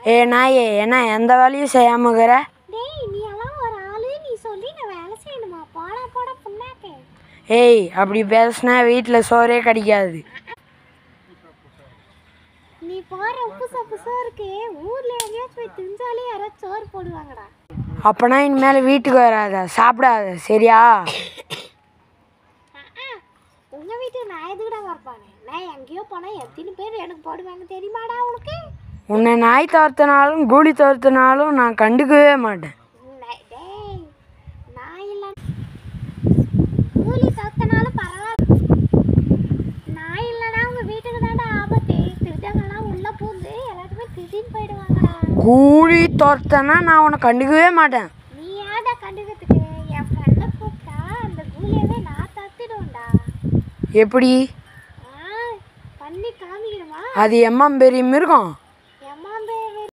ஏ நாயே என்ன எந்த வேலையும் செய்யாம இருக்கிற? டேய் நீ எல்லாம் ஒரு ஆளு, நீ சொல்லி நான் வேலை செய்யணுமா? போடா போடா புண்ணாக்கே. ஏய் அப்படி பேசுனா வீட்டில் சோறே கிடைக்காது. நீ போற உப்பு சப்பு சோறுக்கு ஊர்ல எங்கேயாச்சும் போய் திஞ்சாலே யாராச்சும் சோறு போடுவாங்கடா. அப்பனா இனிமேல் வீட்டுக்கு வராத, சாப்பிடாத, சரியா? உங்க வீட்டுக்கு நான் எதுக்குடா வரப்பானே? நான் எங்கேயோ போனா எத்தனை பேர் எனக்கு போடுவாங்க தெரியுமாடா உனக்கு? உன்னை நாய் துரத்தினாலும் கூலி துரத்தினாலும் நான் கண்டுக்கவே மாட்டேன். டேய் நான் இல்லை, கூலி துரத்தினாலும் பரவாயில்ல. நான் இல்லைனா உங்க வீட்டுக்கு தான்டா ஆபத்து. திருடங்கள்லாம் உள்ள பூந்து எல்லாருமே திடீர்னு போயிடுவாங்கடா. கூலி துரத்தனா நான் உன்னை கண்டுக்கவே மாட்டேன். நீ ஏன்டா கண்டுக்கிறதுக்கு? என் ஃப்ரெண்டை கூப்பிட்டா அந்த கூலியவே நான் தத்திடுவேன்டா. எப்படி பண்ணி காமிக்கணுமா? அது எம்மா பெரிய மிருகம்.